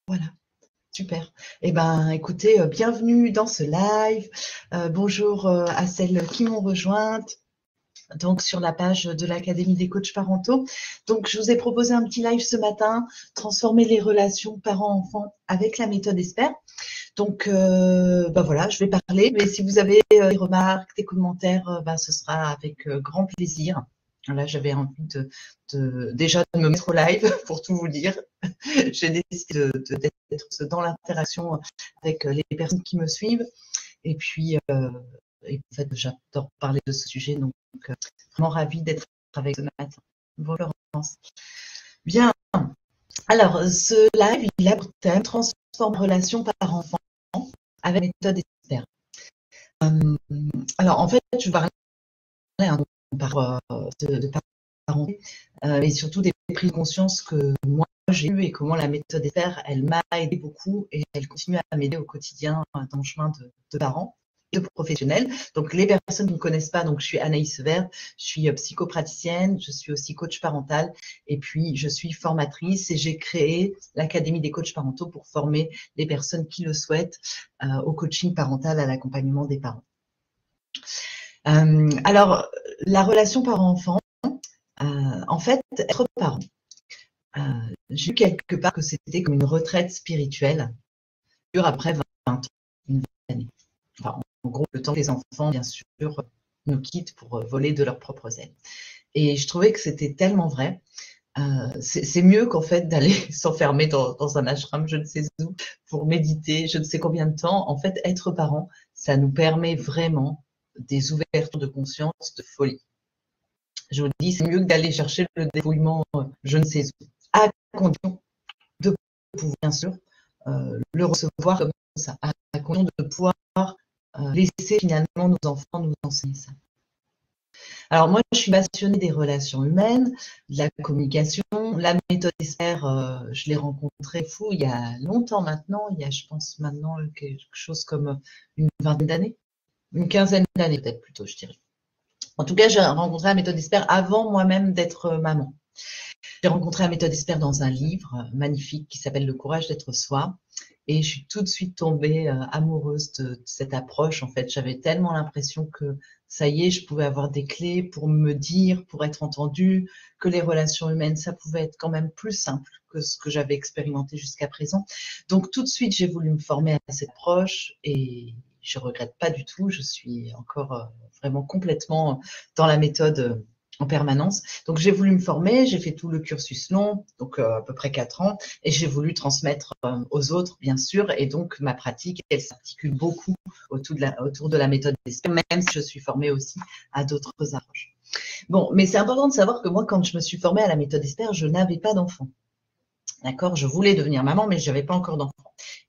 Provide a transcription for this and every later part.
Voilà, super. Eh ben, écoutez, bienvenue dans ce live. Bonjour à celles qui m'ont rejointe. Donc, sur la page de l'Académie des coachs parentaux. Donc, je vous ai proposé un petit live ce matin, transformer les relations parents-enfants avec la méthode ESPER. Donc, voilà, je vais parler, mais si vous avez des remarques, des commentaires, ce sera avec grand plaisir. Là, j'avais envie déjà de me mettre au live pour tout vous dire. J'ai décidé d'être dans l'interaction avec les personnes qui me suivent. Et puis, en fait, j'adore parler de ce sujet, donc vraiment ravie d'être avec ce matin. Bonjour Laurence. Bien. Alors, ce live, il a pour thème transforme relation par enfant avec la méthode ESPER. Alors, en fait, je vais parler de parents, et surtout des prises de conscience que moi j'ai eues et comment la méthode ESPER, elle m'a aidé beaucoup et elle continue à m'aider au quotidien dans le chemin de parents, de professionnels. Donc, les personnes qui ne me connaissent pas, donc je suis Anaïs Severt, je suis psychopraticienne, je suis aussi coach parental et puis je suis formatrice et j'ai créé l'Académie des coachs parentaux pour former les personnes qui le souhaitent au coaching parental, à l'accompagnement des parents. Alors, la relation parent-enfant, en fait, être parent, j'ai vu quelque part que c'était comme une retraite spirituelle, dure après 20 ans, une vingtaine d'années. Enfin, en gros, le temps que les enfants, bien sûr, nous quittent pour voler de leurs propres ailes. Et je trouvais que c'était tellement vrai. C'est mieux qu'en fait d'aller s'enfermer dans un ashram, je ne sais où, pour méditer, je ne sais combien de temps. En fait, être parent, ça nous permet vraiment des ouvertures de conscience de folie. Je vous dis, c'est mieux que d'aller chercher le dépouillement, je ne sais où, à condition de pouvoir, bien sûr, le recevoir comme ça, à condition de pouvoir laisser finalement nos enfants nous enseigner ça. Alors moi, je suis passionnée des relations humaines, de la communication. La méthode ESPER, je l'ai rencontrée il y a longtemps maintenant, il y a, je pense maintenant, quelque chose comme une vingtaine d'années, une quinzaine d'années peut-être plutôt, je dirais. En tout cas, j'ai rencontré la méthode ESPER avant moi-même d'être maman. J'ai rencontré la méthode ESPER dans un livre magnifique qui s'appelle Le courage d'être soi. Et je suis tout de suite tombée amoureuse de cette approche. En fait, j'avais tellement l'impression que ça y est, je pouvais avoir des clés pour me dire, pour être entendue, que les relations humaines, ça pouvait être quand même plus simple que ce que j'avais expérimenté jusqu'à présent. Donc, tout de suite, j'ai voulu me former à cette approche et je regrette pas du tout. Je suis encore vraiment complètement dans la méthode en permanence. Donc, j'ai voulu me former, j'ai fait tout le cursus long, donc à peu près 4 ans, et j'ai voulu transmettre aux autres, bien sûr. Et donc, ma pratique, elle s'articule beaucoup autour de la méthode ESPER, même si je suis formée aussi à d'autres approches. Bon, mais c'est important de savoir que moi, quand je me suis formée à la méthode ESPER, je n'avais pas d'enfant. D'accord, je voulais devenir maman, mais je n'avais pas encore d'enfant.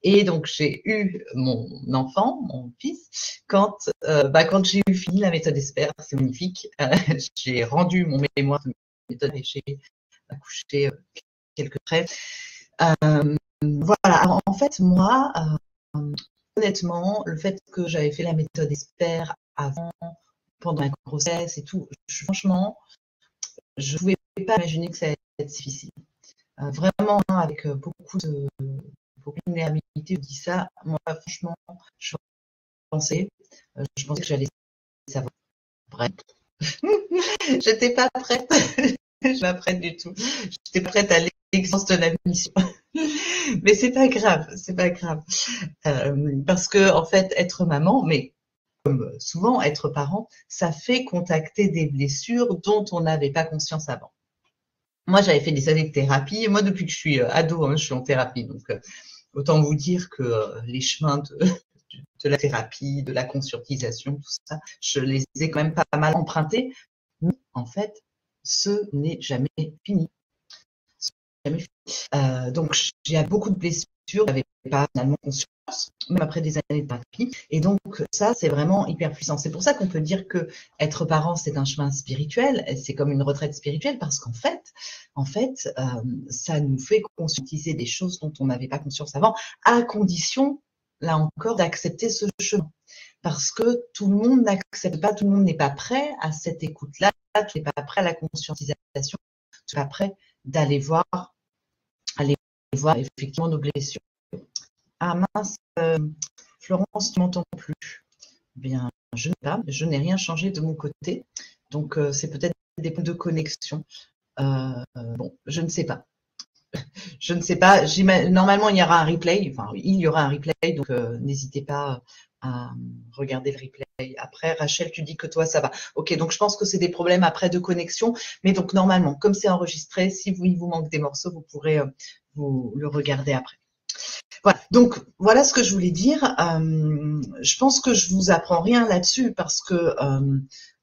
Et donc, j'ai eu mon enfant, mon fils, quand j'ai eu fini la méthode ESPER, c'est magnifique. J'ai rendu mon mémoire de méthode et j'ai accouché quelques traits. Voilà, alors, en fait, moi, honnêtement, le fait que j'avais fait la méthode ESPER avant, pendant la grossesse et tout, franchement, je ne pouvais pas imaginer que ça allait être difficile. Vraiment, avec beaucoup de vulnérabilité, je dis ça. Moi, franchement, je pensais que j'allais savoir. Bref, j'étais pas prête. Je suis pas prête du tout. J'étais prête à l'existence de la mission. Mais c'est pas grave, c'est pas grave. Parce que, en fait, être maman, mais comme souvent, être parent, ça fait contacter des blessures dont on n'avait pas conscience avant. Moi, j'avais fait des années de thérapie. Et moi, depuis que je suis ado, je suis en thérapie. Donc, autant vous dire que les chemins de la thérapie, de la conscientisation, tout ça, je les ai quand même pas mal empruntés. Mais en fait, ce n'est jamais fini. Donc, j'ai beaucoup de blessures, je n'avais pas finalement conscience, même après des années de thérapie. Et donc, ça, c'est vraiment hyper puissant. C'est pour ça qu'on peut dire que être parent, c'est un chemin spirituel, c'est comme une retraite spirituelle, parce qu'en fait, ça nous fait conscientiser des choses dont on n'avait pas conscience avant, à condition, là encore, d'accepter ce chemin. Parce que tout le monde n'accepte pas, tout le monde n'est pas prêt à cette écoute-là, tu n'es pas prêt à la conscientisation, tu n'es pas prêt d'aller voir effectivement nos blessures. Ah mince, Florence, tu m'entends plus. Bien, je n'ai rien changé de mon côté. Donc, c'est peut-être des points de connexion. Bon, je ne sais pas. Je ne sais pas. Normalement, il y aura un replay. Enfin, il y aura un replay, donc n'hésitez pas à regarder le replay. Après, Rachel, tu dis que toi, ça va. Ok, donc je pense que c'est des problèmes après de connexion. Mais donc, normalement, comme c'est enregistré, si il vous manque des morceaux, vous pourrez vous le regarder après. Voilà, donc voilà ce que je voulais dire. Je pense que je vous apprends rien là-dessus parce que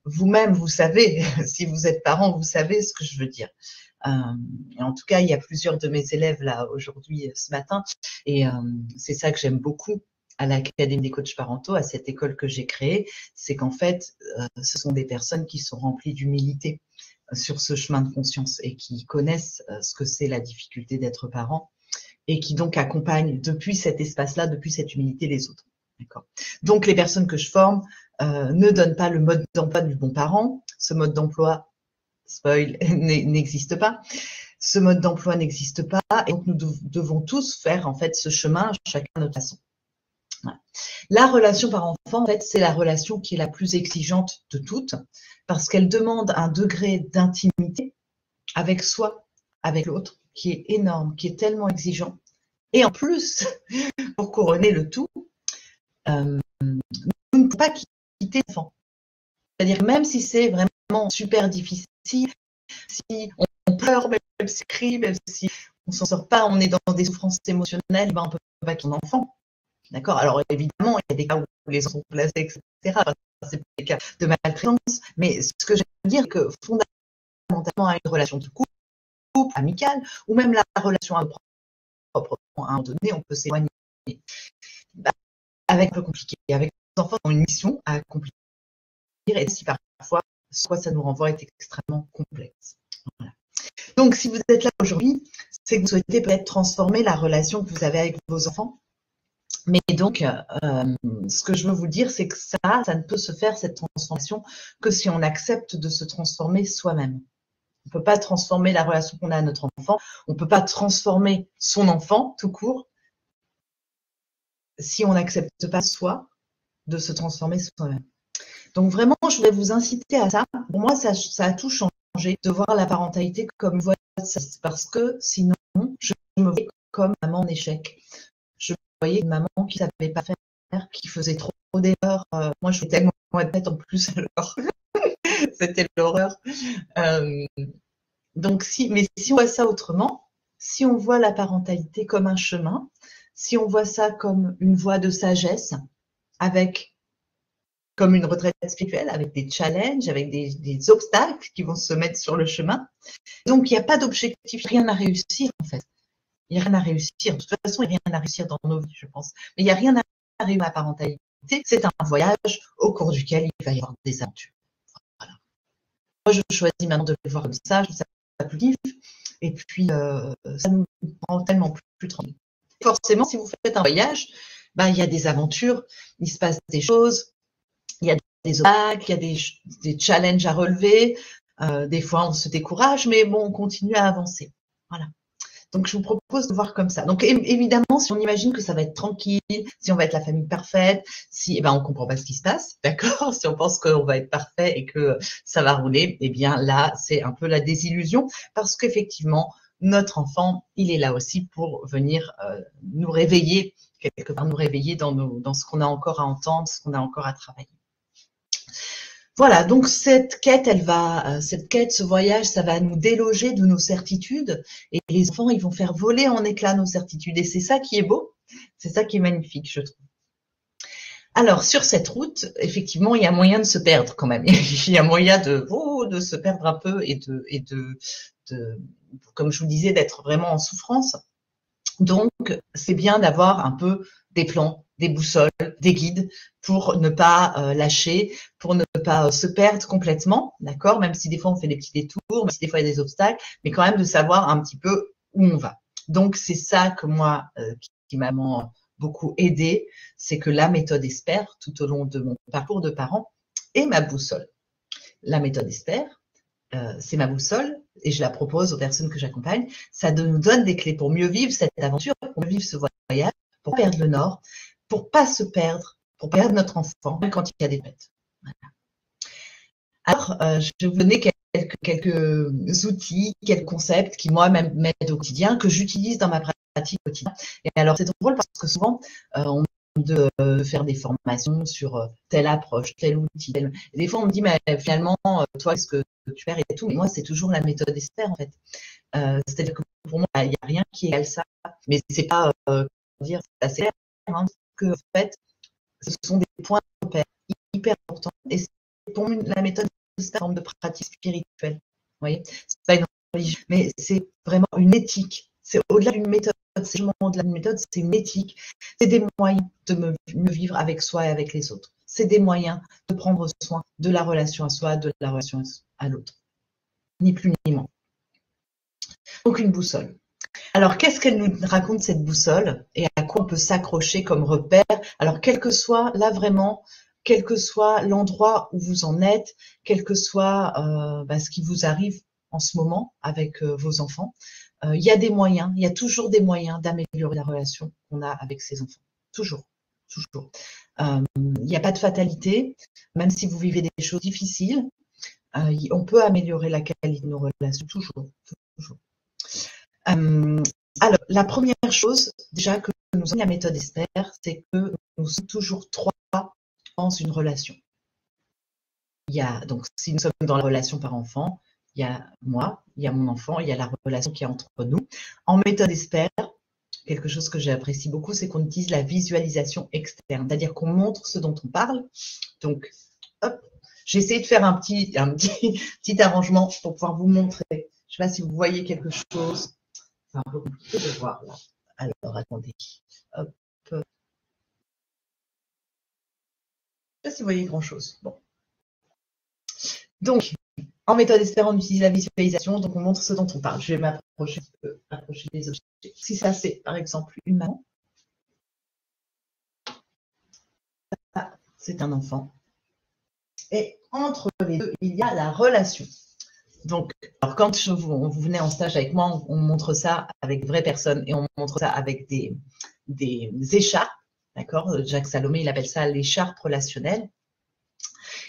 vous-même, vous savez, si vous êtes parent, vous savez ce que je veux dire. Et en tout cas, il y a plusieurs de mes élèves là aujourd'hui, ce matin, et c'est ça que j'aime beaucoup à l'Académie des coachs parentaux, à cette école que j'ai créée, c'est qu'en fait, ce sont des personnes qui sont remplies d'humilité sur ce chemin de conscience et qui connaissent ce que c'est la difficulté d'être parent et qui donc accompagnent depuis cet espace-là, depuis cette humilité les autres. D'accord. Donc les personnes que je forme ne donnent pas le mode d'emploi du bon parent. Ce mode d'emploi, spoil, n'existe pas. Ce mode d'emploi n'existe pas et donc nous devons tous faire en fait ce chemin chacun à notre façon. Voilà. La relation parent-enfant, en fait, c'est la relation qui est la plus exigeante de toutes parce qu'elle demande un degré d'intimité avec soi, avec l'autre, qui est énorme, qui est tellement exigeant. Et en plus, pour couronner le tout, nous ne pouvons pas quitter l'enfant. C'est-à-dire même si c'est vraiment super difficile, si on pleure, même si on crie, même si on s'en sort pas, on est dans des souffrances émotionnelles, ben on peut pas quitter son enfant. D'accord. Alors évidemment, il y a des cas où les enfants sont placés, etc. Enfin, c'est des cas de maltraitance, mais ce que j'aime dire, c'est que fondamentalement, à une relation de couple, amicale, ou même la relation à propre, à un moment donné, on peut s'éloigner. Avec un peu compliqué. Avec les enfants, ont une mission à accomplir, et si parfois, soit ça nous renvoie est extrêmement complexe. Voilà. Donc, si vous êtes là aujourd'hui, c'est que vous souhaitez peut-être transformer la relation que vous avez avec vos enfants. Mais donc, ce que je veux vous dire, c'est que ça ne peut se faire, cette transformation, que si on accepte de se transformer soi-même. On ne peut pas transformer la relation qu'on a à notre enfant. On ne peut pas transformer son enfant, tout court, si on n'accepte pas soi de se transformer soi-même. Donc vraiment, je voulais vous inciter à ça. Pour moi, ça a tout changé de voir la parentalité comme une voie parce que sinon, je me voyais comme maman en échec. Je voyais une maman qui ne savait pas faire, qui faisait trop d'erreurs. Moi, je suis tellement bête en plus alors. C'était l'horreur. Donc, mais si on voit ça autrement, si on voit la parentalité comme un chemin, si on voit ça comme une voie de sagesse, avec comme une retraite spirituelle, avec des challenges, avec des obstacles qui vont se mettre sur le chemin. Donc, il n'y a pas d'objectif, rien à réussir en fait. Il n'y a rien à réussir. De toute façon, il n'y a rien à réussir dans nos vies, je pense. Mais il n'y a rien à réussir à la parentalité. C'est un voyage au cours duquel il va y avoir des aventures. Voilà. Moi, je choisis maintenant de le voir comme ça, je trouve ça plus vif. Et puis, ça nous rend tellement plus tranquille. Forcément, si vous faites un voyage, ben, il y a des aventures, il se passe des choses, il y a des obstacles, il y a des challenges à relever. Des fois, on se décourage, mais bon, on continue à avancer. Voilà. Donc, je vous propose de voir comme ça. Donc, évidemment, si on imagine que ça va être tranquille, si on va être la famille parfaite, si, on comprend pas ce qui se passe, d'accord? Si on pense qu'on va être parfait et que ça va rouler, eh bien, là, c'est un peu la désillusion parce qu'effectivement, notre enfant, il est là aussi pour venir nous réveiller, quelque part nous réveiller dans ce qu'on a encore à entendre, ce qu'on a encore à travailler. Voilà, donc cette quête, ce voyage, ça va nous déloger de nos certitudes et les enfants, ils vont faire voler en éclats nos certitudes et c'est ça qui est beau, c'est ça qui est magnifique, je trouve. Alors, sur cette route, effectivement, il y a moyen de se perdre quand même. Il y a moyen de se perdre un peu et de, comme je vous disais, d'être vraiment en souffrance. Donc, c'est bien d'avoir un peu des plans, des boussoles, des guides pour ne pas lâcher, pour ne pas se perdre complètement, d'accord? Même si des fois on fait des petits détours, même si des fois il y a des obstacles, mais quand même de savoir un petit peu où on va. Donc, c'est ça que moi, qui m'a beaucoup aidé, c'est que la méthode ESPER, tout au long de mon parcours de parent, est ma boussole. La méthode ESPER, c'est ma boussole et je la propose aux personnes que j'accompagne. Ça nous donne des clés pour mieux vivre cette aventure, pour mieux vivre ce voyage, pour pas perdre le nord, pour pas se perdre, pour perdre notre enfant, même quand il y a des bêtes. Voilà. Alors, je vais vous donner quelques outils, quelques concepts qui, moi, m'aident au quotidien, que j'utilise dans ma pratique quotidienne. Et alors, c'est drôle parce que souvent, on me demande de faire des formations sur telle approche, tel outil. Et des fois, on me dit, mais finalement, toi, qu'est-ce que tu fais et tout. Mais moi, c'est toujours la méthode Esther, en fait. C'est-à-dire que pour moi, il n'y a rien qui égale ça. Mais c'est pas dire c'est assez clair, hein, parce que en fait, ce sont des points de repère hyper importants. Et c'est pour la méthode Esther, une forme de pratique spirituelle. Vous voyez, c'est pas une religion, mais c'est vraiment une éthique. C'est au-delà d'une méthode. C'est au-delà d'une méthode, c'est une éthique. C'est des moyens de mieux vivre avec soi et avec les autres. C'est des moyens de prendre soin de la relation à soi, de la relation à l'autre. Ni plus ni moins. Donc une boussole. Alors qu'est-ce qu'elle nous raconte cette boussole et à quoi on peut s'accrocher comme repère? Alors quel que soit là vraiment, quel que soit l'endroit où vous en êtes, quel que soit ce qui vous arrive en ce moment avec vos enfants, il y a des moyens, il y a toujours des moyens d'améliorer la relation qu'on a avec ses enfants. Toujours, toujours. Il n'y a pas de fatalité, même si vous vivez des choses difficiles, on peut améliorer la qualité de nos relations, toujours, toujours. Alors, la première chose, déjà, que nous enseigne la méthode Esther, c'est que nous sommes toujours trois dans une relation. Il y a, donc, si nous sommes dans la relation par enfant, il y a moi, il y a mon enfant, il y a la relation qui est entre nous. En méthode Esther, quelque chose que j'apprécie beaucoup, c'est qu'on utilise la visualisation externe, c'est-à-dire qu'on montre ce dont on parle. Donc, hop, j'ai essayé de faire un petit arrangement pour pouvoir vous montrer. Je ne sais pas si vous voyez quelque chose. C'est un peu compliqué de voir là. Alors, attendez. Hop. Je ne sais pas si vous voyez grand-chose. Bon. Donc, en méthode Esther, on utilise la visualisation, donc on montre ce dont on parle. Je vais m'approcher des objets. Si ça, c'est par exemple une maman. Ça, c'est un enfant. Et entre les deux, il y a la relation. Donc, alors quand vous venez en stage avec moi, on montre ça avec de vraies personnes et on montre ça avec des écharpes. D'accord? Jacques Salomé, il appelle ça l'écharpe relationnelle.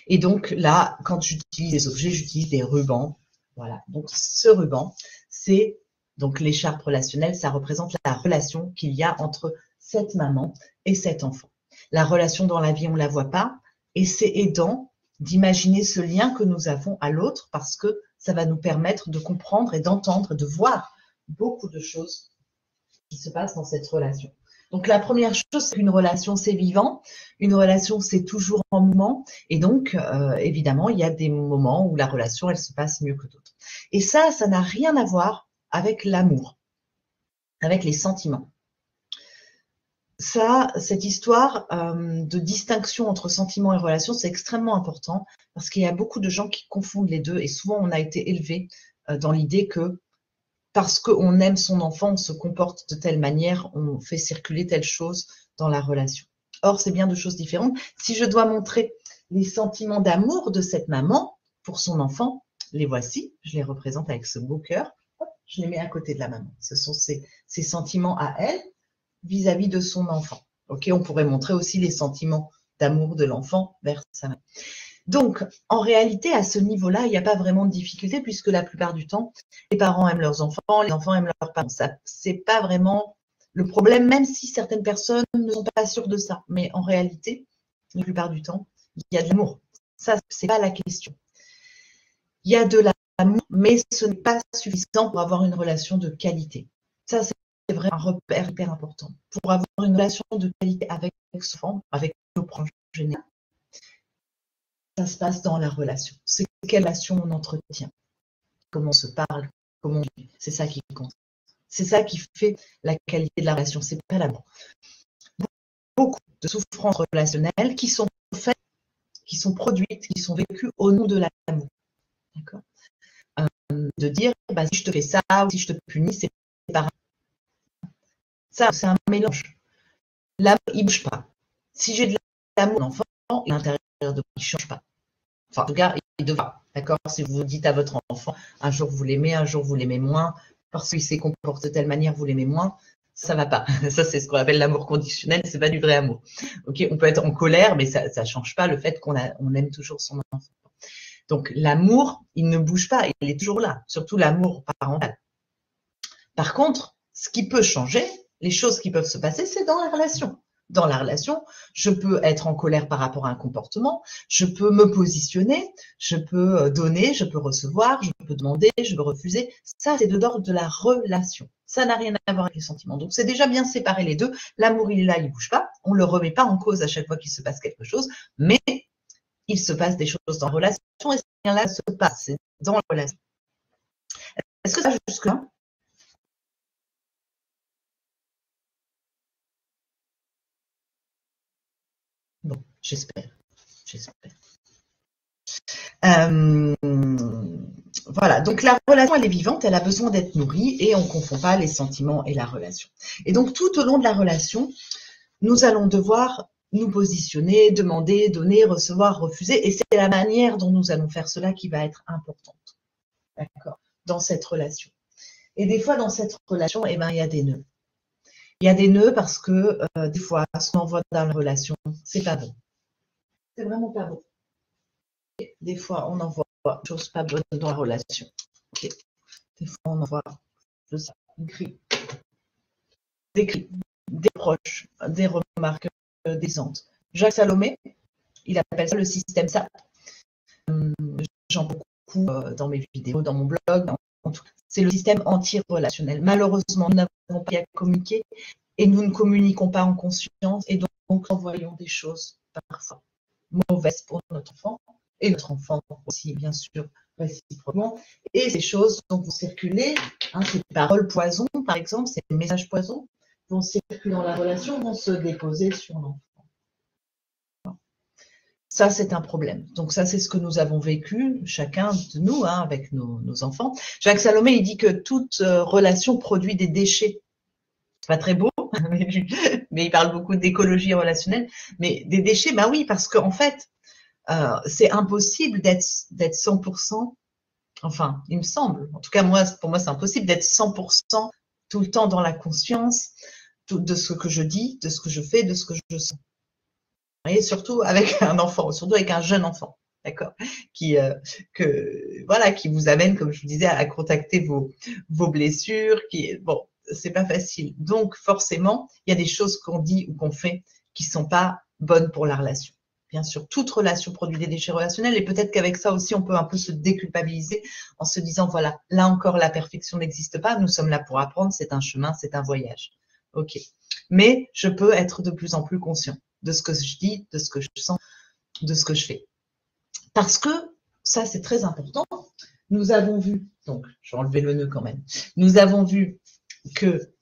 Et donc là, quand j'utilise des objets, j'utilise des rubans. Voilà. Donc ce ruban, c'est donc l'écharpe relationnelle, ça représente la relation qu'il y a entre cette maman et cet enfant. La relation dans la vie, on ne la voit pas, et c'est aidant d'imaginer ce lien que nous avons à l'autre parce que ça va nous permettre de comprendre et d'entendre, de voir beaucoup de choses qui se passent dans cette relation. Donc la première chose, c'est qu'une relation, c'est vivant. Une relation, c'est toujours en mouvement. Et donc, évidemment, il y a des moments où la relation, elle se passe mieux que d'autres. Et ça n'a rien à voir avec l'amour, avec les sentiments. Ça, cette histoire de distinction entre sentiments et relations, c'est extrêmement important parce qu'il y a beaucoup de gens qui confondent les deux et souvent on a été élevé dans l'idée que parce qu'on aime son enfant, on se comporte de telle manière, on fait circuler telle chose dans la relation. Or, c'est bien deux choses différentes. Si je dois montrer les sentiments d'amour de cette maman pour son enfant, les voici, je les représente avec ce beau cœur, je les mets à côté de la maman. Ce sont ses sentiments à elle vis-à-vis de son enfant. Ok, on pourrait montrer aussi les sentiments d'amour de l'enfant vers sa mère. Donc, en réalité, à ce niveau-là, il n'y a pas vraiment de difficulté puisque la plupart du temps, les parents aiment leurs enfants, les enfants aiment leurs parents. Ça, c'est pas vraiment le problème, même si certaines personnes ne sont pas sûres de ça. Mais en réalité, la plupart du temps, il y a de l'amour. Ça, c'est pas la question. Il y a de l'amour, mais ce n'est pas suffisant pour avoir une relation de qualité. Ça, c'est vraiment un repère hyper important. Pour avoir une relation de qualité avec son enfant, avec nos proches en général, ça se passe dans la relation. C'est quelle relation on entretient, comment on se parle, comment on vit. C'est ça qui compte. C'est ça qui fait la qualité de la relation. C'est pas l'amour. Beaucoup de souffrances relationnelles qui sont faites, qui sont produites, qui sont vécues au nom de l'amour. D'accord ? De dire, si je te fais ça ou si je te punis, c'est pareil. Ça, c'est un mélange. L'amour, il ne bouge pas. Si j'ai de l'amour, l'enfant, l'intérieur de moi, il ne change pas. Enfin, en tout cas, il devra. D'accord ? Si vous dites à votre enfant, un jour vous l'aimez, un jour vous l'aimez moins, parce qu'il s'est comporté de telle manière, vous l'aimez moins, ça va pas. Ça, c'est ce qu'on appelle l'amour conditionnel, c'est pas du vrai amour. Ok, on peut être en colère, mais ça change pas le fait qu'on aime toujours son enfant. Donc, l'amour, il ne bouge pas, il est toujours là, surtout l'amour parental. Par contre, ce qui peut changer, les choses qui peuvent se passer, c'est dans la relation. Dans la relation, je peux être en colère par rapport à un comportement, je peux me positionner, je peux donner, je peux recevoir, je peux demander, je peux refuser. Ça, c'est de l'ordre de la relation. Ça n'a rien à voir avec les sentiments. Donc, c'est déjà bien séparer les deux. L'amour, il est là, il ne bouge pas. On ne le remet pas en cause à chaque fois qu'il se passe quelque chose, mais il se passe des choses dans la relation et ce là se passe, c'est dans la relation. Est-ce que ça jusque-là? Bon, j'espère. Voilà, donc la relation, elle est vivante, elle a besoin d'être nourrie et on ne confond pas les sentiments et la relation. Et donc, tout au long de la relation, nous allons devoir nous positionner, demander, donner, recevoir, refuser. Et c'est la manière dont nous allons faire cela qui va être importante. D'accord? Dans cette relation. Et des fois, dans cette relation, eh ben, il y a des nœuds. Il y a des nœuds parce que des fois, ce qu'on envoie dans la relation, c'est pas bon. C'est vraiment pas bon. Des fois, on envoie des choses pas bonnes dans la relation. Okay. Des fois, on envoie des cris, des reproches, des remarques décentes. Jacques Salomé, il appelle ça le système SAP. J'en parle beaucoup dans mes vidéos, dans mon blog. En tout cas, c'est le système anti-relationnel. Malheureusement, nous n'avons pas à communiquer et nous ne communiquons pas en conscience et donc envoyons des choses parfois mauvaises pour notre enfant et notre enfant aussi, bien sûr, réciproquement. Et ces choses vont circuler, ces paroles poison, par exemple, ces messages poison, vont circuler dans la relation, vont se déposer sur l'enfant. Ça, c'est un problème. Donc ça, c'est ce que nous avons vécu, chacun de nous, avec nos enfants. Jacques Salomé, il dit que toute relation produit des déchets. C'est pas très beau, mais il parle beaucoup d'écologie relationnelle. Mais des déchets, bah oui, parce qu'en fait, c'est impossible d'être 100%, enfin, il me semble, en tout cas, pour moi, c'est impossible d'être 100% tout le temps dans la conscience de ce que je dis, de ce que je fais, de ce que je sens. Et surtout avec un enfant, surtout avec un jeune enfant, d'accord, qui vous amène, comme je vous disais, à contacter vos blessures, bon, c'est pas facile. Donc, forcément, il y a des choses qu'on dit ou qu'on fait qui sont pas bonnes pour la relation. Bien sûr, toute relation produit des déchets relationnels et peut-être qu'avec ça aussi, on peut un peu se déculpabiliser en se disant, voilà, là encore, la perfection n'existe pas, nous sommes là pour apprendre, c'est un chemin, c'est un voyage. Ok. Mais je peux être de plus en plus conscient de ce que je dis, de ce que je sens, de ce que je fais. Parce que, ça c'est très important, nous avons vu, donc je vais enlever le nœud quand même, nous avons vu que,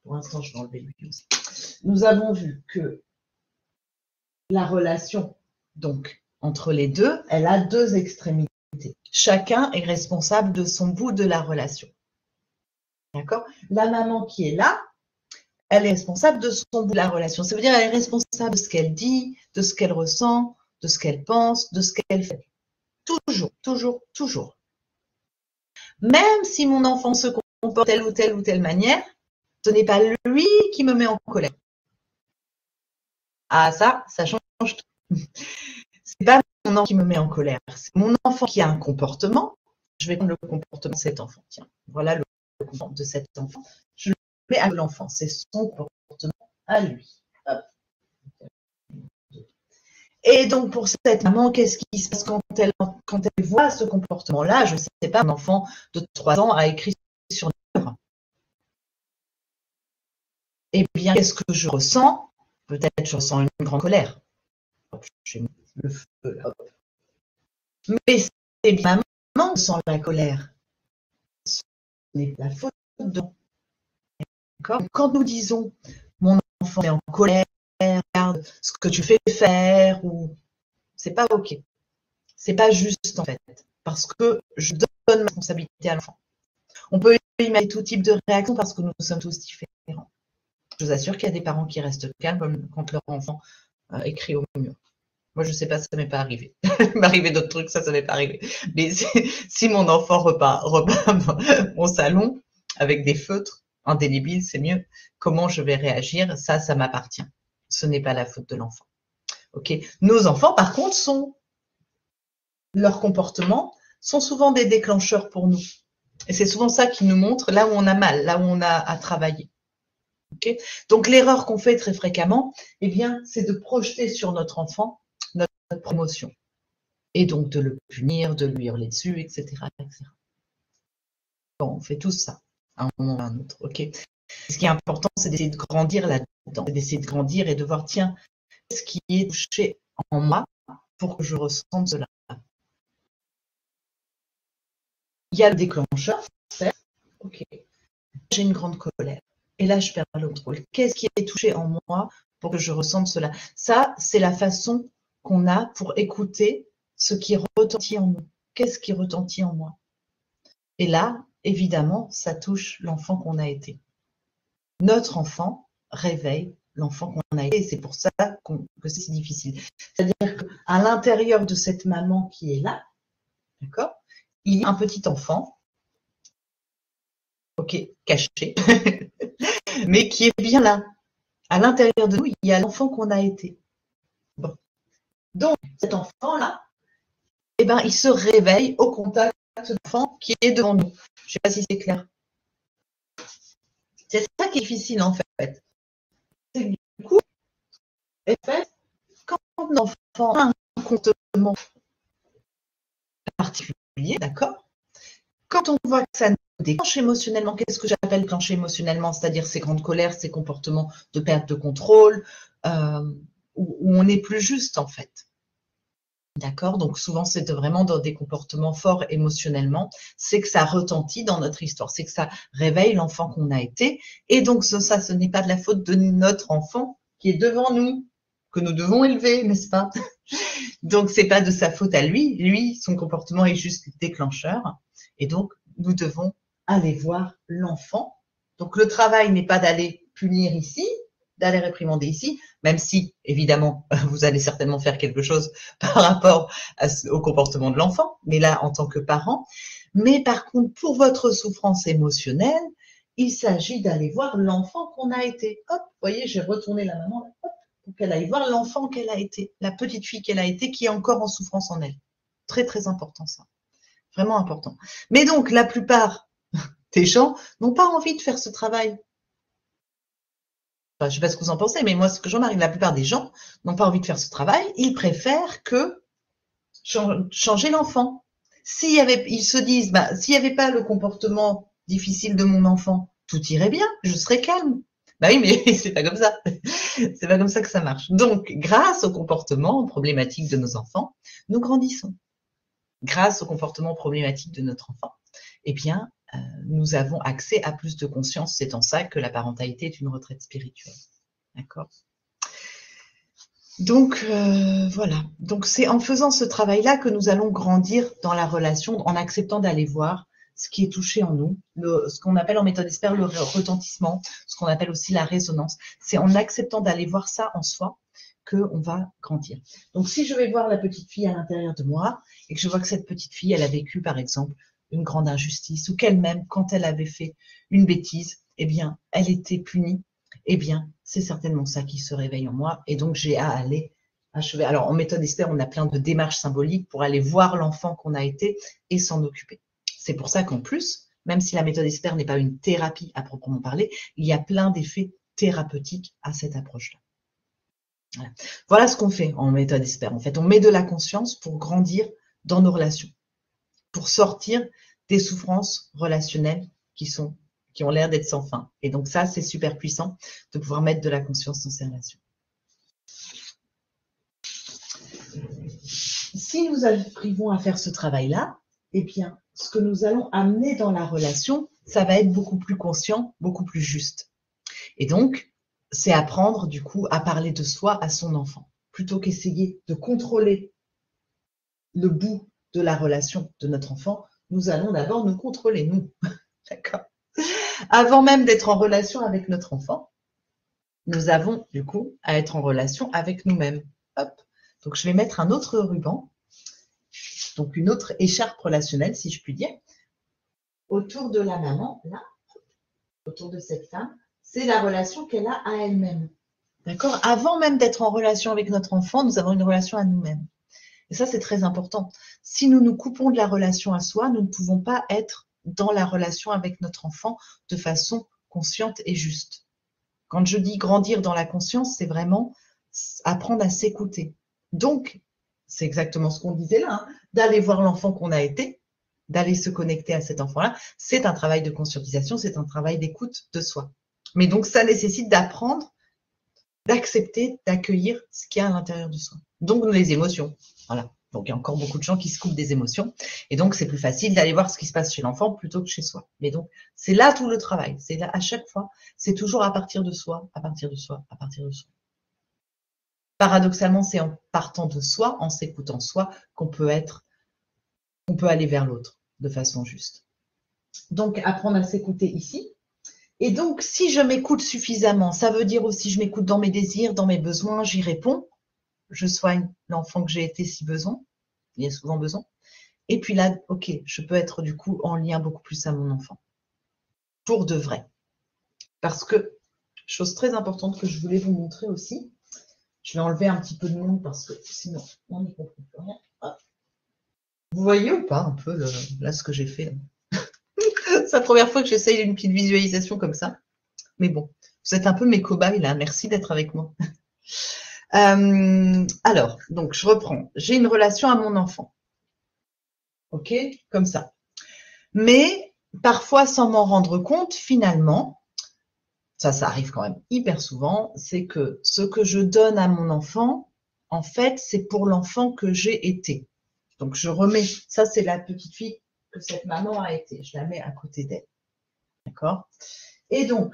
pour l'instant je vais enlever lui aussi, nous avons vu que la relation, donc, entre les deux, elle a deux extrémités. Chacun est responsable de son bout de la relation. D'accord? La maman qui est là, elle est responsable de son bout de la relation. Ça veut dire qu'elle est responsable de ce qu'elle dit, de ce qu'elle ressent, de ce qu'elle pense, de ce qu'elle fait. Toujours, toujours, toujours. Même si mon enfant se comporte telle ou telle manière, ce n'est pas lui qui me met en colère. Ah, ça change tout. C'est pas mon enfant qui me met en colère. C'est mon enfant qui a un comportement. Je vais prendre le comportement de cet enfant. Tiens, voilà le comportement de cet enfant. Je le mets à l'enfant. C'est son comportement à lui. Hop. Et donc, pour cette maman, qu'est-ce qui se passe quand elle voit ce comportement-là? Je ne sais pas, un enfant de 3 ans a écrit sur le mur. Eh bien, qu'est-ce que je ressens? Peut-être je ressens une grande colère. Hop, j'ai mis le feu, hop. Mais c'est bien maman qui sent la colère. Ce n'est pas la faute de. D'accord? Quand nous disons mon enfant est en colère, regarde ce que tu fais faire, ou c'est pas ok. C'est pas juste en fait, parce que je donne ma responsabilité à l'enfant. On peut imaginer tout type de réaction parce que nous sommes tous différents. Je vous assure qu'il y a des parents qui restent calmes quand leur enfant écrit au mur. Moi, je ne sais pas, ça ne m'est pas arrivé. Il m'est arrivé d'autres trucs, ça ne m'est pas arrivé. Mais si mon enfant repeint mon salon avec des feutres, indélébile, c'est mieux. Comment je vais réagir, ça m'appartient. Ce n'est pas la faute de l'enfant. Ok. Nos enfants, par contre, leurs comportements sont souvent des déclencheurs pour nous. Et c'est souvent ça qui nous montre là où on a mal, là où on a à travailler. Okay. Donc l'erreur qu'on fait très fréquemment, eh bien, c'est de projeter sur notre enfant notre promotion. Et donc de le punir, de lui hurler dessus, etc. etc. Bon, on fait tous ça, à un moment ou à un autre. Okay. Ce qui est important, c'est d'essayer de grandir là-dedans, d'essayer de grandir et de voir, tiens, qu'est-ce qui est touché en moi pour que je ressente cela. Il y a le déclencheur, certes. Ok. J'ai une grande colère. Et là, je perds le contrôle. Qu'est-ce qui est touché en moi pour que je ressente cela? Ça, c'est la façon qu'on a pour écouter ce qui retentit en nous. Qu'est-ce qui retentit en moi? Et là, évidemment, ça touche l'enfant qu'on a été. Notre enfant réveille l'enfant qu'on a été. Et c'est pour ça que c'est si difficile. C'est-à-dire qu'à l'intérieur de cette maman qui est là, d'accord, il y a un petit enfant, ok, caché, mais qui est bien là. À l'intérieur de nous, il y a l'enfant qu'on a été. Bon. Donc, cet enfant-là, eh ben, il se réveille au contact de l'enfant qui est devant nous. Je ne sais pas si c'est clair. C'est ça qui est difficile, en fait. C'est que du coup, en fait, quand l'enfant a un comportement particulier, d'accord, quand on voit que ça nous déclenche émotionnellement, qu'est-ce que j'appelle déclencher émotionnellement? C'est-à-dire ces grandes colères, ces comportements de perte de contrôle, où on n'est plus juste, en fait. D'accord? Donc souvent, c'est vraiment dans des comportements forts émotionnellement, c'est que ça retentit dans notre histoire, c'est que ça réveille l'enfant qu'on a été. Et donc ça, ce n'est pas de la faute de notre enfant qui est devant nous, que nous devons élever, n'est-ce pas? Donc c'est pas de sa faute à lui. Lui, son comportement est juste déclencheur. Et donc, nous devons aller voir l'enfant. Donc le travail n'est pas d'aller punir ici, d'aller réprimander ici, même si, évidemment, vous allez certainement faire quelque chose par rapport au comportement de l'enfant, mais là, en tant que parent. Mais par contre, pour votre souffrance émotionnelle, il s'agit d'aller voir l'enfant qu'on a été. Hop, vous voyez, j'ai retourné la maman, là, hop, pour qu'elle aille voir l'enfant qu'elle a été, la petite fille qu'elle a été, qui est encore en souffrance en elle. Très, très important, ça. Vraiment important. Mais donc, la plupart des gens n'ont pas envie de faire ce travail. Enfin, je ne sais pas ce que vous en pensez, mais moi, ce que j'en arrive, la plupart des gens n'ont pas envie de faire ce travail. Ils préfèrent que changer l'enfant. Ils se disent, bah, s'il n'y avait pas le comportement difficile de mon enfant, tout irait bien, je serais calme. Bah oui, mais c'est pas comme ça. C'est pas comme ça que ça marche. Donc, grâce au comportement problématique de nos enfants, nous grandissons. Grâce au comportement problématique de notre enfant, eh bien, nous avons accès à plus de conscience. C'est en ça que la parentalité est une retraite spirituelle. D'accord? Donc, voilà. Donc, c'est en faisant ce travail-là que nous allons grandir dans la relation, en acceptant d'aller voir ce qui est touché en nous, ce qu'on appelle en méthode Esper le retentissement, ce qu'on appelle aussi la résonance. C'est en acceptant d'aller voir ça en soi qu'on va grandir. Donc, si je vais voir la petite fille à l'intérieur de moi et que je vois que cette petite fille, elle a vécu, par exemple, une grande injustice ou qu'elle-même, quand elle avait fait une bêtise, eh bien, elle était punie, eh bien, c'est certainement ça qui se réveille en moi. Et donc, j'ai à aller achever. Alors, en méthode Esper, on a plein de démarches symboliques pour aller voir l'enfant qu'on a été et s'en occuper. C'est pour ça qu'en plus, même si la méthode Esper n'est pas une thérapie à proprement parler, il y a plein d'effets thérapeutiques à cette approche-là. Voilà ce qu'on fait en méthode Esper. En fait, on met de la conscience pour grandir dans nos relations, pour sortir des souffrances relationnelles qui ont l'air d'être sans fin. Et donc ça, c'est super puissant de pouvoir mettre de la conscience dans ces relations. Si nous arrivons à faire ce travail-là, eh bien, ce que nous allons amener dans la relation, ça va être beaucoup plus conscient, beaucoup plus juste. Et donc, c'est apprendre du coup à parler de soi à son enfant, plutôt qu'essayer de contrôler le bout de la relation de notre enfant. Nous allons d'abord nous contrôler, nous. D'accord? Avant même d'être en relation avec notre enfant, nous avons du coup à être en relation avec nous-mêmes. Hop. Donc, je vais mettre un autre ruban, donc une autre écharpe relationnelle, si je puis dire, autour de la maman, là. autour de cette femme, c'est la relation qu'elle a à elle-même. D'accord? Avant même d'être en relation avec notre enfant, nous avons une relation à nous-mêmes. Et ça, c'est très important. Si nous nous coupons de la relation à soi, nous ne pouvons pas être dans la relation avec notre enfant de façon consciente et juste. Quand je dis grandir dans la conscience, c'est vraiment apprendre à s'écouter. Donc, c'est exactement ce qu'on disait là, hein, d'aller voir l'enfant qu'on a été, d'aller se connecter à cet enfant-là. C'est un travail de conscientisation, c'est un travail d'écoute de soi. Mais donc, ça nécessite d'apprendre, d'accepter, d'accueillir ce qu'il y a à l'intérieur de soi. Donc, les émotions. Voilà. Donc, il y a encore beaucoup de gens qui se coupent des émotions. Et donc, c'est plus facile d'aller voir ce qui se passe chez l'enfant plutôt que chez soi. Mais donc, c'est là tout le travail. C'est là, à chaque fois, c'est toujours à partir de soi, à partir de soi, à partir de soi. Paradoxalement, c'est en partant de soi, en s'écoutant soi, qu'on peut aller vers l'autre de façon juste. Donc, apprendre à s'écouter ici. Et donc, si je m'écoute suffisamment, ça veut dire aussi je m'écoute dans mes désirs, dans mes besoins, j'y réponds. Je soigne l'enfant que j'ai été si besoin. Il y a souvent besoin. Et puis là, ok, je peux être du coup en lien beaucoup plus à mon enfant. Pour de vrai. Parce que, chose très importante que je voulais vous montrer aussi, je vais enlever un petit peu de monde parce que sinon, on n'y comprend plus rien. Hop. Vous voyez ou pas un peu là ce que j'ai fait? C'est la première fois que j'essaye une petite visualisation comme ça. Mais bon, vous êtes un peu mes cobayes là. Merci d'être avec moi. Alors, donc je reprends. J'ai une relation à mon enfant. Ok, comme ça. Mais parfois, sans m'en rendre compte, finalement, ça arrive quand même hyper souvent, c'est que ce que je donne à mon enfant, en fait, c'est pour l'enfant que j'ai été. Donc, je remets, ça c'est la petite fille que cette maman a été. Je la mets à côté d'elle. D'accord? Et donc,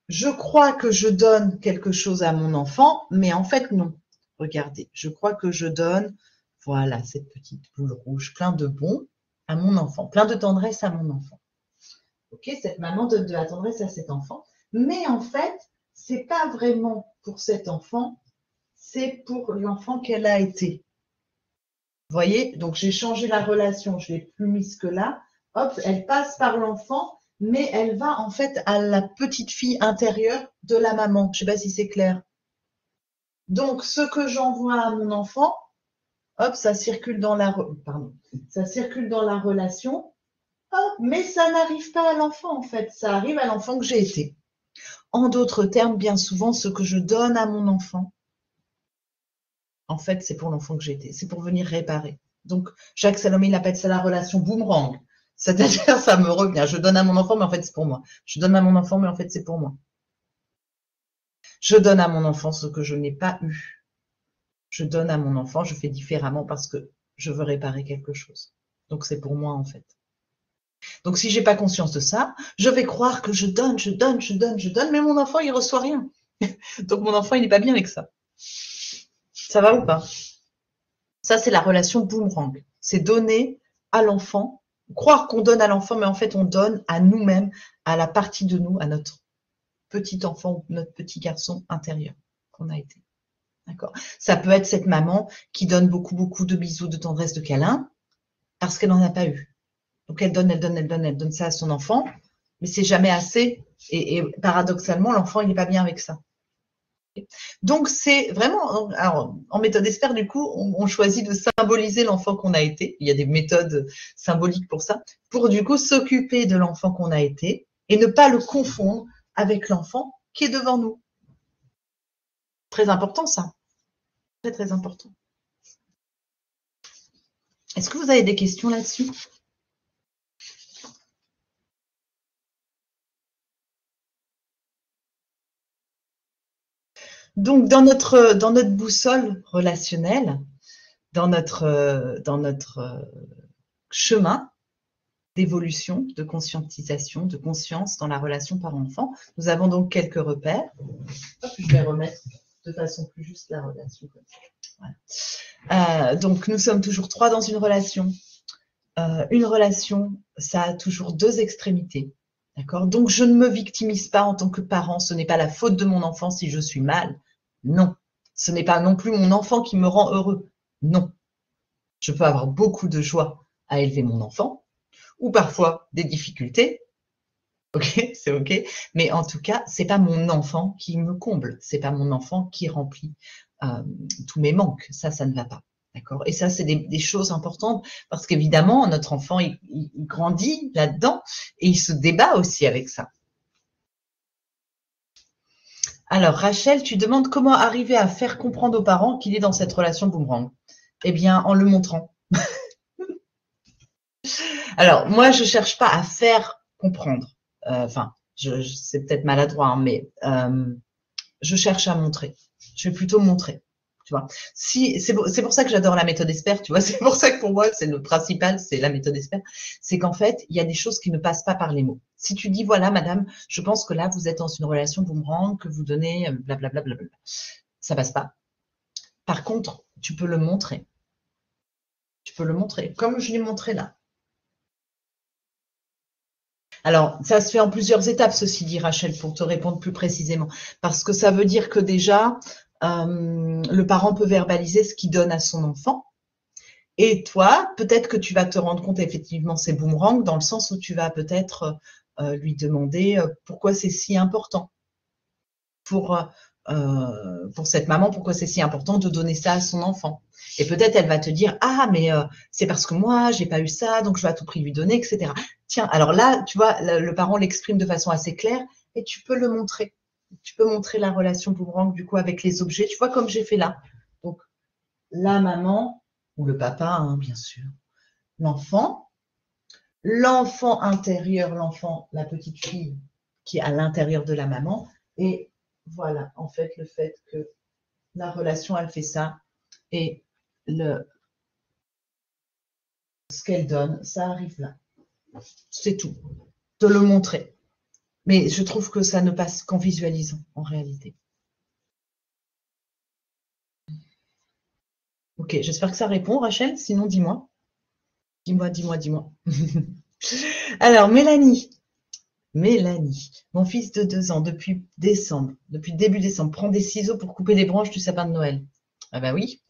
je crois que je donne quelque chose à mon enfant, mais en fait, non. Regardez, je crois que je donne, voilà, cette petite boule rouge, plein de bons à mon enfant, plein de tendresse à mon enfant. Ok, cette maman donne de la tendresse à cet enfant, mais en fait, c'est pas vraiment pour cet enfant, c'est pour l'enfant qu'elle a été. Vous voyez, donc j'ai changé la relation, je l'ai plus mise que là. Hop, elle passe par l'enfant, mais elle va en fait à la petite fille intérieure de la maman. Je sais pas si c'est clair. Donc, ce que j'envoie à mon enfant, hop, ça circule dans ça circule dans la relation, hop, mais ça n'arrive pas à l'enfant en fait, ça arrive à l'enfant que j'ai été. En d'autres termes, bien souvent, ce que je donne à mon enfant, en fait, c'est pour l'enfant que j'ai été, c'est pour venir réparer. Donc, Jacques Salomé, il appelle ça la relation boomerang. C'est-à-dire, ça me revient. Je donne à mon enfant, mais en fait, c'est pour moi. Je donne à mon enfant, mais en fait, c'est pour moi. Je donne à mon enfant ce que je n'ai pas eu. Je donne à mon enfant, je fais différemment parce que je veux réparer quelque chose. Donc, c'est pour moi, en fait. Donc, si j'ai pas conscience de ça, je vais croire que je donne, mais mon enfant, il reçoit rien. Donc, mon enfant, il n'est pas bien avec ça. Ça va ou pas? Ça, c'est la relation boomerang. C'est donner à l'enfant, croire qu'on donne à l'enfant, mais en fait, on donne à nous-mêmes, à la partie de nous, à notre petit enfant, notre petit garçon intérieur qu'on a été. D'accord? Ça peut être cette maman qui donne beaucoup, beaucoup de bisous, de tendresse, de câlins, parce qu'elle n'en a pas eu. Donc, elle donne ça à son enfant, mais c'est jamais assez. Et paradoxalement, l'enfant, il n'est pas bien avec ça. Donc, c'est vraiment, alors, en méthode Esper, du coup, on choisit de symboliser l'enfant qu'on a été. Il y a des méthodes symboliques pour ça, pour du coup s'occuper de l'enfant qu'on a été et ne pas le confondre avec l'enfant qui est devant nous. Très important, ça. Très, très important. Est-ce que vous avez des questions là-dessus? Donc, dans notre boussole relationnelle, dans notre chemin d'évolution, de conscientisation, de conscience dans la relation parent-enfant, nous avons donc quelques repères. Hop, je vais remettre de façon plus juste la relation. Voilà. Donc, nous sommes toujours trois dans une relation. Une relation, ça a toujours deux extrémités. D'accord? Donc, je ne me victimise pas en tant que parent. Ce n'est pas la faute de mon enfant si je suis mal. Non. Ce n'est pas non plus mon enfant qui me rend heureux. Non. Je peux avoir beaucoup de joie à élever mon enfant, ou parfois des difficultés, Ok, c'est ok. Mais en tout cas, c'est pas mon enfant qui me comble. C'est pas mon enfant qui remplit tous mes manques. Ça ne va pas. D'accord? Et ça, c'est des choses importantes parce qu'évidemment, notre enfant, il grandit là-dedans et il se débat aussi avec ça. Alors, Rachel, tu demandes comment arriver à faire comprendre aux parents qu'il est dans cette relation boomerang. Eh bien, en le montrant. Alors, moi, je cherche pas à faire comprendre. Enfin, c'est peut-être maladroit, hein, mais je cherche à montrer. Je vais plutôt montrer. Tu vois. Si c'est pour ça que j'adore la méthode ESPER, tu vois. C'est pour ça que pour moi, c'est le principal, c'est la méthode ESPER. C'est qu'en fait, il y a des choses qui ne passent pas par les mots. Si tu dis, voilà, madame, je pense que là, vous êtes dans une relation boomerang, que vous donnez blablabla, blablabla. Ça passe pas. Par contre, tu peux le montrer. Tu peux le montrer, comme je l'ai montré là. Alors, ça se fait en plusieurs étapes, ceci dit, Rachel, pour te répondre plus précisément. Parce que ça veut dire que déjà, le parent peut verbaliser ce qu'il donne à son enfant. Et toi, peut-être que tu vas te rendre compte, effectivement, c'est boomerang, dans le sens où tu vas peut-être lui demander pourquoi c'est si important pour cette maman, pourquoi c'est si important de donner ça à son enfant. Et peut-être elle va te dire, ah, mais c'est parce que moi, j'ai pas eu ça, donc je vais à tout prix lui donner, etc. Tiens, alors là, tu vois, le parent l'exprime de façon assez claire et tu peux le montrer. Tu peux montrer la relation boomerang, du coup, avec les objets, tu vois, comme j'ai fait là. Donc, la maman, ou le papa, hein, bien sûr, l'enfant intérieur, l'enfant, la petite fille qui est à l'intérieur de la maman, et voilà, en fait, le fait que la relation, elle fait ça, et ce qu'elle donne, ça arrive là. C'est tout. De le montrer. Mais je trouve que ça ne passe qu'en visualisant, en réalité. Ok, j'espère que ça répond, Rachel. Sinon, dis-moi. Dis-moi. Alors, Mélanie, mon fils de 2 ans, depuis début décembre, prend des ciseaux pour couper les branches du sapin de Noël. Ah bah oui,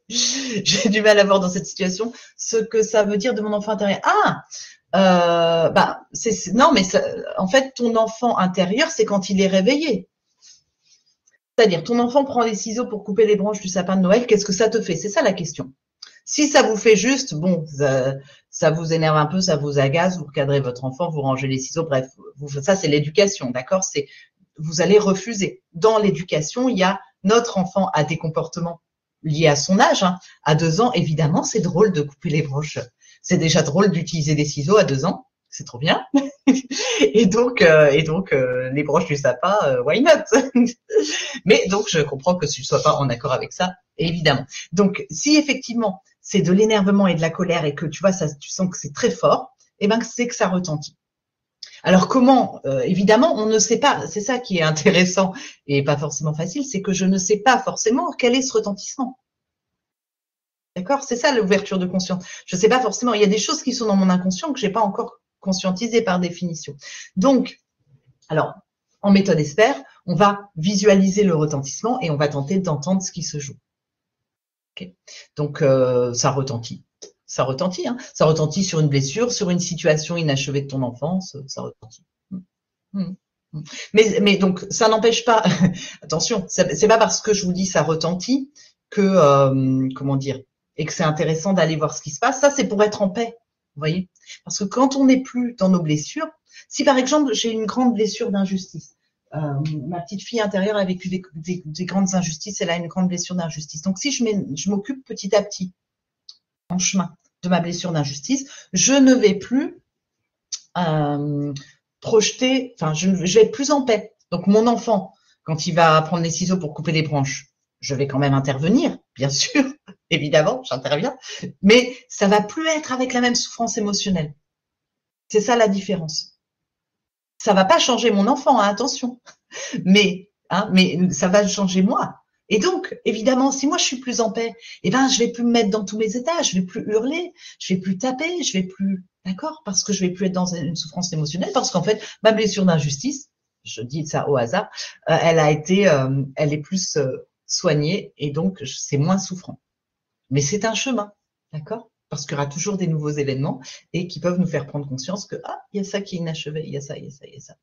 j'ai du mal à voir dans cette situation ce que ça veut dire de mon enfant intérieur. Ah, non, mais en fait, ton enfant intérieur, c'est quand il est réveillé. C'est-à-dire, ton enfant prend des ciseaux pour couper les branches du sapin de Noël, qu'est-ce que ça te fait? C'est ça la question. Si ça vous fait juste, bon, ça vous énerve un peu, ça vous agace, vous recadrez votre enfant, vous rangez les ciseaux, bref, ça c'est l'éducation, d'accord? C'est vous allez refuser. Dans l'éducation, il y a notre enfant a des comportements liés à son âge. Hein. À 2 ans, évidemment, c'est drôle de couper les branches. C'est déjà drôle d'utiliser des ciseaux à 2 ans. C'est trop bien. et donc, les branches du sapin, why not? Mais donc, je comprends que tu ne sois pas en accord avec ça, évidemment. Donc, si effectivement, c'est de l'énervement et de la colère et que tu vois, ça, tu sens que c'est très fort, eh ben, c'est que ça retentit. Alors comment évidemment, on ne sait pas, c'est ça qui est intéressant et pas forcément facile, c'est que je ne sais pas forcément quel est ce retentissement. D'accord? C'est ça l'ouverture de conscience. Je ne sais pas forcément, il y a des choses qui sont dans mon inconscient que je n'ai pas encore conscientisées par définition. Donc, alors, en méthode ESPER, on va visualiser le retentissement et on va tenter d'entendre ce qui se joue. Okay. Donc, ça retentit. Ça retentit, hein. Ça retentit sur une blessure, sur une situation inachevée de ton enfance, ça retentit. Mais donc, ça n'empêche pas, attention, c'est pas parce que je vous dis ça retentit que, comment dire, et que c'est intéressant d'aller voir ce qui se passe. Ça, c'est pour être en paix, vous voyez. Parce que quand on n'est plus dans nos blessures, si par exemple j'ai une grande blessure d'injustice, ma petite fille intérieure a vécu des grandes injustices, elle a une grande blessure d'injustice. Donc si je m'occupe petit à petit, en chemin, de ma blessure d'injustice, je ne vais plus projeter, enfin, je vais être plus en paix. Donc, mon enfant, quand il va prendre les ciseaux pour couper les branches, je vais quand même intervenir, bien sûr, évidemment, j'interviens, mais ça va plus être avec la même souffrance émotionnelle. C'est ça la différence. Ça va pas changer mon enfant, hein, attention, mais ça va changer moi. Et donc, évidemment, si moi je suis plus en paix, eh ben, je vais plus me mettre dans tous mes états, je vais plus hurler, je vais plus taper, je vais plus, d'accord, parce que je vais plus être dans une souffrance émotionnelle, parce qu'en fait, ma blessure d'injustice, je dis ça au hasard, elle est plus soignée et donc c'est moins souffrant. Mais c'est un chemin, d'accord? parce qu'il y aura toujours des nouveaux événements et qui peuvent nous faire prendre conscience que il y a ça qui est inachevé, il y a ça, il y a ça, il y a ça.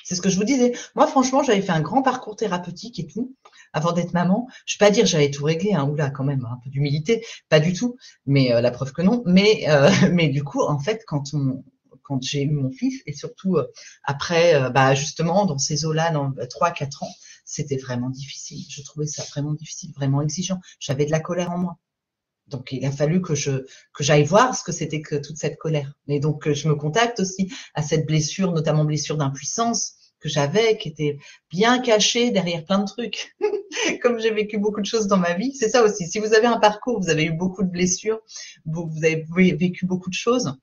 C'est ce que je vous disais. Moi, franchement, j'avais fait un grand parcours thérapeutique et tout avant d'être maman. Je ne vais pas dire j'avais tout réglé, hein, oula, quand même, un peu d'humilité, pas du tout, mais la preuve que non. Mais du coup, en fait, quand j'ai eu mon fils et surtout après, justement, dans ces eaux-là, dans 3-4 ans, c'était vraiment difficile. Je trouvais ça vraiment difficile, vraiment exigeant. J'avais de la colère en moi. Donc, il a fallu que j'aille voir ce que c'était que toute cette colère. Et donc, je me contacte aussi à cette blessure, notamment blessure d'impuissance que j'avais, qui était bien cachée derrière plein de trucs. Comme j'ai vécu beaucoup de choses dans ma vie, c'est ça aussi. Si vous avez un parcours, vous avez eu beaucoup de blessures, vous avez vécu beaucoup de choses,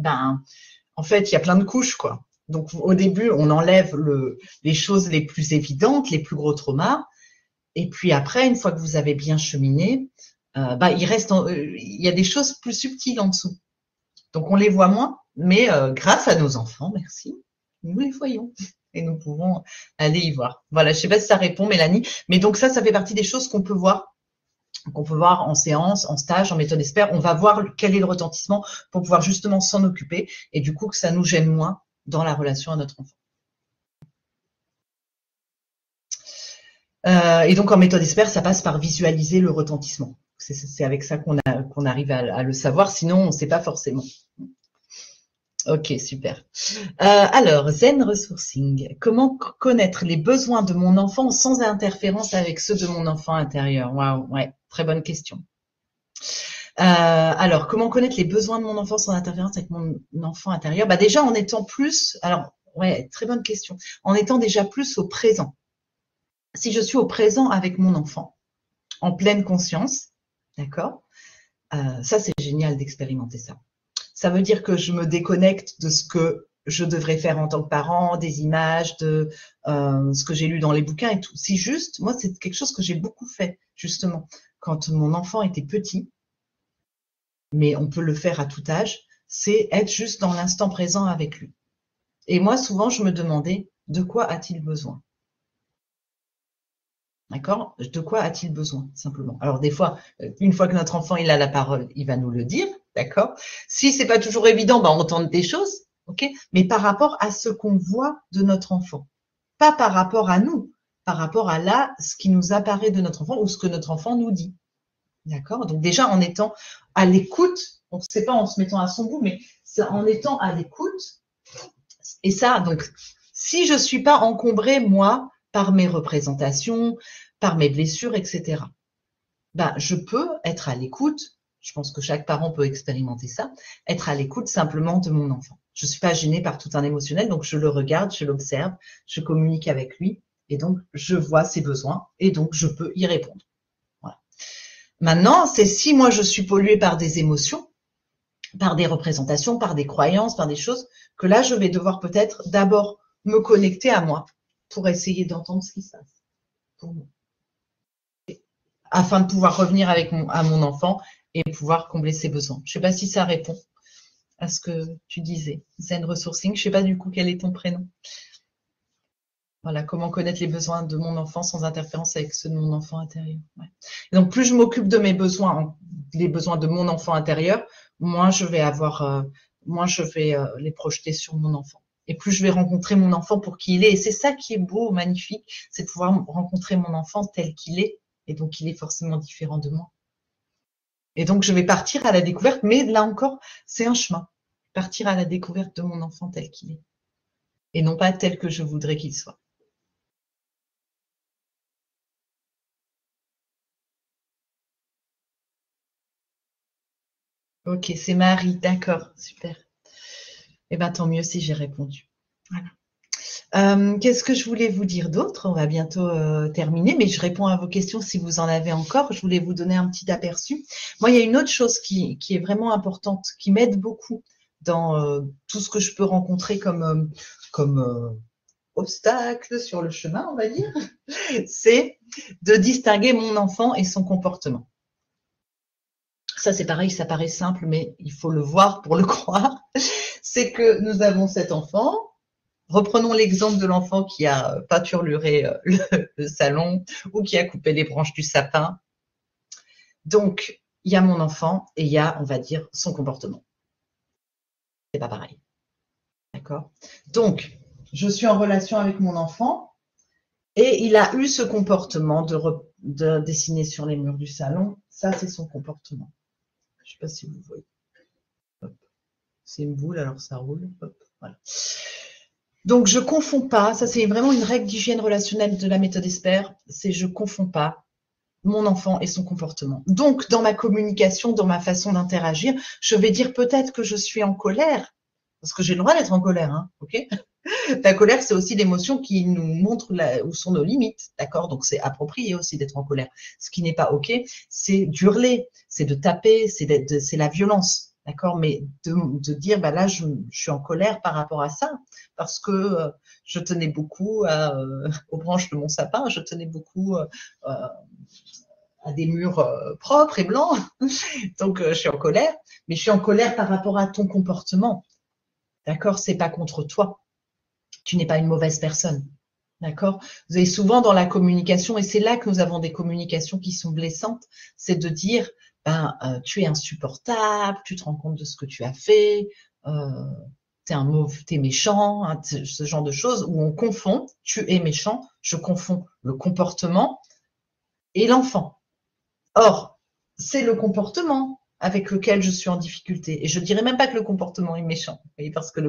en fait, il y a plein de couches, quoi. Donc, au début, on enlève les choses les plus évidentes, les plus gros traumas. Et puis après, une fois que vous avez bien cheminé, il y a des choses plus subtiles en dessous. Donc, on les voit moins, mais grâce à nos enfants, merci, nous les voyons et nous pouvons aller y voir. Voilà, je ne sais pas si ça répond, Mélanie, mais donc ça fait partie des choses qu'on peut voir en séance, en stage, en méthode expert. On va voir quel est le retentissement pour pouvoir justement s'en occuper et du coup que ça nous gêne moins dans la relation à notre enfant. Et donc en méthode expert, ça passe par visualiser le retentissement. C'est avec ça qu'on arrive à le savoir, sinon on ne sait pas forcément. Ok, super. Alors, Zen Resourcing. Comment connaître les besoins de mon enfant sans interférence avec ceux de mon enfant intérieur? Waouh, ouais, très bonne question. Alors, comment connaître les besoins de mon enfant sans interférence avec mon enfant intérieur? Déjà, en étant plus, alors, ouais, très bonne question. En étant déjà plus au présent. Si je suis au présent avec mon enfant, en pleine conscience, d'accord? Ça, c'est génial d'expérimenter ça. Ça veut dire que je me déconnecte de ce que je devrais faire en tant que parent, des images, de ce que j'ai lu dans les bouquins et tout. Si juste, moi, c'est quelque chose que j'ai beaucoup fait, justement, quand mon enfant était petit, mais on peut le faire à tout âge, c'est être juste dans l'instant présent avec lui. Et moi, souvent, je me demandais, de quoi a-t-il besoin? D'accord? De quoi a-t-il besoin, simplement? Alors, des fois, une fois que notre enfant il a la parole, il va nous le dire, d'accord? Si c'est pas toujours évident, on tente des choses, ok? Mais par rapport à ce qu'on voit de notre enfant, pas par rapport à nous, par rapport à là, ce qui nous apparaît de notre enfant ou ce que notre enfant nous dit, d'accord? Donc déjà, en étant à l'écoute, donc c'est pas en se mettant à son goût, mais c'est en étant à l'écoute. Et ça, donc, si je suis pas encombrée, moi, par mes représentations, par mes blessures, etc. Je peux être à l'écoute, je pense que chaque parent peut expérimenter ça, être à l'écoute simplement de mon enfant. Je ne suis pas gênée par tout un émotionnel, donc je le regarde, je l'observe, je communique avec lui, et donc je vois ses besoins, et donc je peux y répondre. Voilà. Maintenant, c'est si moi je suis polluée par des émotions, par des représentations, par des croyances, par des choses, que là je vais devoir peut-être d'abord me connecter à moi pour essayer d'entendre ce qui se passe pour moi, afin de pouvoir revenir à mon enfant et pouvoir combler ses besoins. Je ne sais pas si ça répond à ce que tu disais. Zen Resourcing, je ne sais pas du coup quel est ton prénom. Voilà, comment connaître les besoins de mon enfant sans interférence avec ceux de mon enfant intérieur. Ouais. Donc, plus je m'occupe de mes besoins, les besoins de mon enfant intérieur, moins je vais les projeter sur mon enfant. Et plus je vais rencontrer mon enfant pour qui il est. Et c'est ça qui est beau, magnifique, c'est de pouvoir rencontrer mon enfant tel qu'il est. Et donc, il est forcément différent de moi. Et donc, je vais partir à la découverte, mais là encore, c'est un chemin. Partir à la découverte de mon enfant tel qu'il est. Et non pas tel que je voudrais qu'il soit. Ok, c'est Marie, d'accord, super. Eh bien, tant mieux si j'ai répondu. Voilà. Qu'est-ce que je voulais vous dire d'autre? On va bientôt terminer, mais je réponds à vos questions si vous en avez encore. Je voulais vous donner un petit aperçu. Moi, il y a une autre chose qui est vraiment importante, qui m'aide beaucoup dans tout ce que je peux rencontrer comme obstacle sur le chemin, on va dire, c'est de distinguer mon enfant et son comportement. Ça, c'est pareil, ça paraît simple, mais il faut le voir pour le croire. C'est que nous avons cet enfant. Reprenons l'exemple de l'enfant qui a peinturluré le salon ou qui a coupé les branches du sapin. Donc, il y a mon enfant et il y a, on va dire, son comportement. C'est pas pareil. D'accord? Donc, je suis en relation avec mon enfant et il a eu ce comportement de dessiner sur les murs du salon. Ça, c'est son comportement. Je ne sais pas si vous voyez. C'est une boule, alors ça roule. Hop, voilà. Donc, je ne confonds pas. Ça, c'est vraiment une règle d'hygiène relationnelle de la méthode ESPER. C'est je ne confonds pas mon enfant et son comportement. Donc, dans ma communication, dans ma façon d'interagir, je vais dire peut-être que je suis en colère, parce que j'ai le droit d'être en colère, hein, ok? La colère, c'est aussi l'émotion qui nous montre où sont nos limites, d'accord? Donc, c'est approprié aussi d'être en colère. Ce qui n'est pas ok, c'est d'hurler, c'est de taper, c'est la violence, d'accord? Mais de dire, bah là, je suis en colère par rapport à ça, parce que je tenais beaucoup aux branches de mon sapin, je tenais beaucoup à des murs propres et blancs. Donc, je suis en colère, mais je suis en colère par rapport à ton comportement. D'accord? C'est pas contre toi. Tu n'es pas une mauvaise personne. D'accord? Vous avez souvent dans la communication, et c'est là que nous avons des communications qui sont blessantes, c'est de dire, tu es insupportable, tu te rends compte de ce que tu as fait, t'es méchant, hein, ce genre de choses où on confond, tu es méchant, je confonds le comportement et l'enfant. Or, c'est le comportement avec lequel je suis en difficulté. Et je dirais même pas que le comportement est méchant. Vous voyez, parce que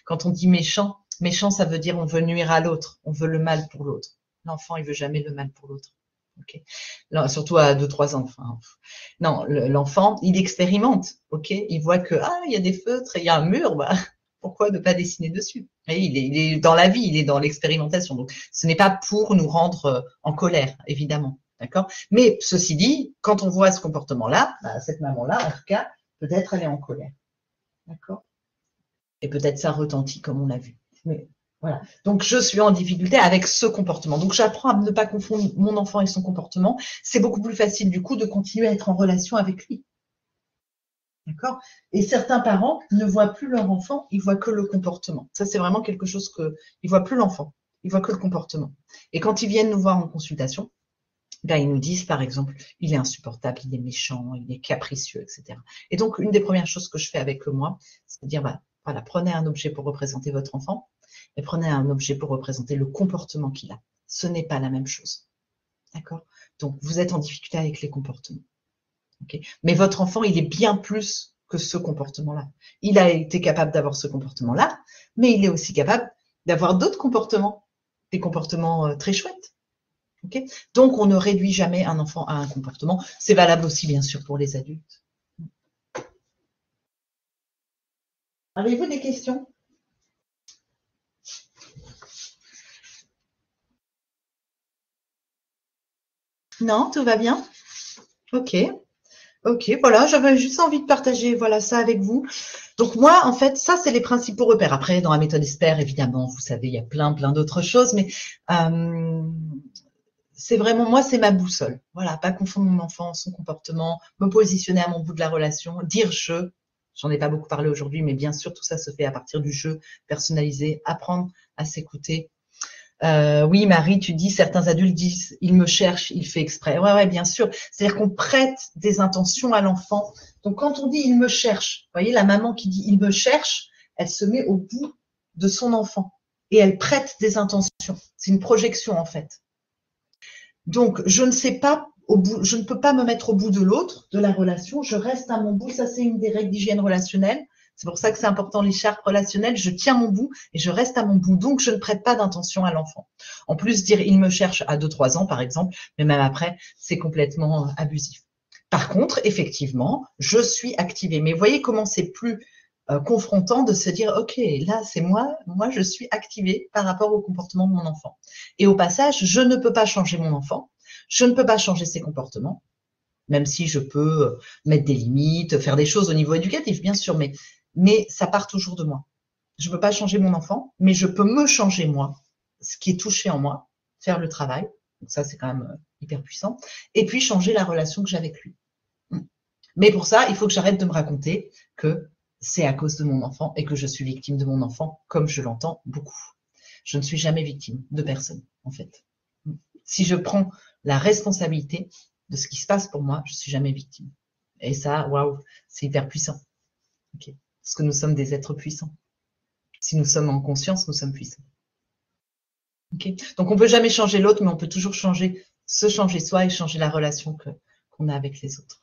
quand on dit méchant, ça veut dire on veut nuire à l'autre, on veut le mal pour l'autre. L'enfant, il veut jamais le mal pour l'autre. Okay. Surtout à 2-3 ans. Enfin, non, l'enfant, il expérimente. Ok, il voit que il y a des feutres, il y a un mur. Bah, pourquoi ne pas dessiner dessus? Et il est dans la vie, il est dans l'expérimentation. Donc, ce n'est pas pour nous rendre en colère, évidemment. D'accord? Mais ceci dit, quand on voit ce comportement-là, cette maman-là, en tout cas, peut-être elle est en colère. D'accord? Et peut-être ça retentit, comme on l'a vu. Mais voilà. Donc, je suis en difficulté avec ce comportement. Donc, j'apprends à ne pas confondre mon enfant et son comportement. C'est beaucoup plus facile, du coup, de continuer à être en relation avec lui. D'accord? Et certains parents ne voient plus leur enfant, ils voient que le comportement. Ça, c'est vraiment quelque chose que ils voient plus l'enfant, ils voient que le comportement. Et quand ils viennent nous voir en consultation, ils nous disent, par exemple, il est insupportable, il est méchant, il est capricieux, etc. Et donc, une des premières choses que je fais avec moi, c'est de dire, voilà, prenez un objet pour représenter votre enfant et prenez un objet pour représenter le comportement qu'il a. Ce n'est pas la même chose. D'accord? Donc, vous êtes en difficulté avec les comportements. Okay? Mais votre enfant, il est bien plus que ce comportement-là. Il a été capable d'avoir ce comportement-là, mais il est aussi capable d'avoir d'autres comportements, des comportements très chouettes. Okay? Donc, on ne réduit jamais un enfant à un comportement. C'est valable aussi, bien sûr, pour les adultes. Avez-vous des questions? Non, tout va bien? Ok. Ok, voilà, j'avais juste envie de partager ça avec vous. Donc moi, en fait, ça, c'est les principaux repères. Après, dans la méthode ESPER, évidemment, vous savez, il y a plein d'autres choses, mais c'est vraiment, moi, c'est ma boussole. Voilà, pas confondre mon enfant, son comportement, me positionner à mon bout de la relation, dire je. J'en ai pas beaucoup parlé aujourd'hui, mais bien sûr, tout ça se fait à partir du jeu personnalisé, apprendre à s'écouter. Oui, Marie, tu dis, certains adultes disent, il me cherche, il fait exprès. Ouais, bien sûr. C'est-à-dire qu'on prête des intentions à l'enfant. Donc, quand on dit il me cherche, vous voyez, la maman qui dit il me cherche, elle se met au bout de son enfant et elle prête des intentions. C'est une projection, en fait. Donc, je ne sais pas, je ne peux pas me mettre au bout de l'autre, de la relation. Je reste à mon bout. Ça, c'est une des règles d'hygiène relationnelle. C'est pour ça que c'est important, les chartes relationnelles. Je tiens mon bout et je reste à mon bout. Donc, je ne prête pas d'intention à l'enfant. En plus, dire il me cherche à 2-3 ans, par exemple, mais même après, c'est complètement abusif. Par contre, effectivement, je suis activée. Mais voyez comment c'est plus confrontant de se dire, OK, là, c'est moi, je suis activée par rapport au comportement de mon enfant. Et au passage, je ne peux pas changer mon enfant. Je ne peux pas changer ses comportements, même si je peux mettre des limites, faire des choses au niveau éducatif, bien sûr, mais ça part toujours de moi. Je ne peux pas changer mon enfant, mais je peux me changer moi, ce qui est touché en moi, faire le travail. Donc ça, c'est quand même hyper puissant. Et puis changer la relation que j'ai avec lui. Mais pour ça, il faut que j'arrête de me raconter que c'est à cause de mon enfant et que je suis victime de mon enfant, comme je l'entends beaucoup. Je ne suis jamais victime de personne, en fait. Si je prends la responsabilité de ce qui se passe pour moi, je ne suis jamais victime. Et ça, waouh, c'est hyper puissant. Okay. Parce que nous sommes des êtres puissants. Si nous sommes en conscience, nous sommes puissants. Okay. Donc on peut jamais changer l'autre, mais on peut toujours se changer soi et changer la relation qu'on a avec les autres.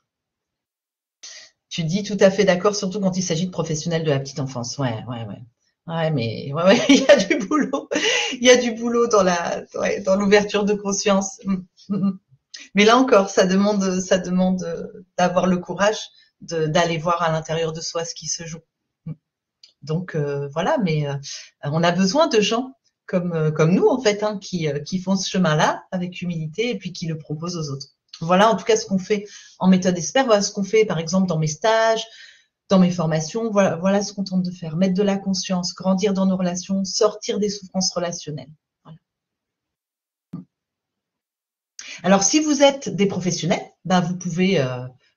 Tu dis tout à fait d'accord, surtout quand il s'agit de professionnels de la petite enfance. Ouais. Ouais, mais ouais, il y a du boulot. Il y a du boulot dans l'ouverture de conscience. Mais là encore, ça demande d'avoir le courage d'aller voir à l'intérieur de soi ce qui se joue. Donc voilà, mais on a besoin de gens comme nous en fait, hein, qui font ce chemin-là avec humilité et puis qui le proposent aux autres. Voilà en tout cas ce qu'on fait en méthode expert, voilà ce qu'on fait par exemple dans mes stages, dans mes formations, voilà ce qu'on tente de faire, mettre de la conscience, grandir dans nos relations, sortir des souffrances relationnelles. Voilà. Alors si vous êtes des professionnels, ben, vous pouvez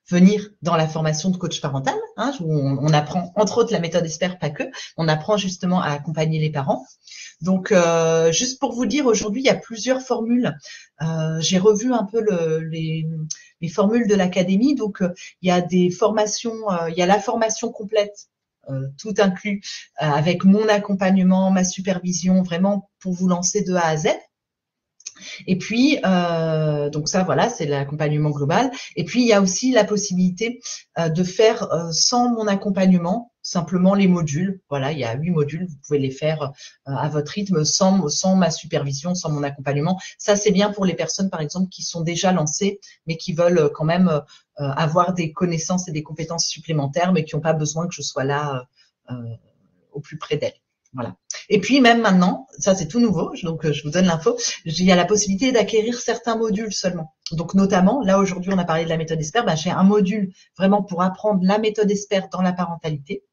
venir dans la formation de coach parental, hein, où on apprend entre autres la méthode expert, pas que, on apprend justement à accompagner les parents. Donc, juste pour vous dire, aujourd'hui, il y a plusieurs formules. J'ai revu un peu les formules de l'académie. Donc, il y a des formations, il y a la formation complète, tout inclus, avec mon accompagnement, ma supervision, vraiment pour vous lancer de A à Z. Et puis, donc ça, voilà, c'est l'accompagnement global. Et puis, il y a aussi la possibilité de faire sans mon accompagnement, simplement les modules. Voilà, il y a 8 modules, vous pouvez les faire à votre rythme, sans ma supervision, sans mon accompagnement. Ça, c'est bien pour les personnes, par exemple, qui sont déjà lancées, mais qui veulent quand même avoir des connaissances et des compétences supplémentaires, mais qui n'ont pas besoin que je sois là au plus près d'elles. Voilà. Et puis même maintenant, ça c'est tout nouveau, donc je vous donne l'info, il y a la possibilité d'acquérir certains modules seulement. Donc notamment, là aujourd'hui on a parlé de la méthode expert, j'ai un module vraiment pour apprendre la méthode expert dans la parentalité.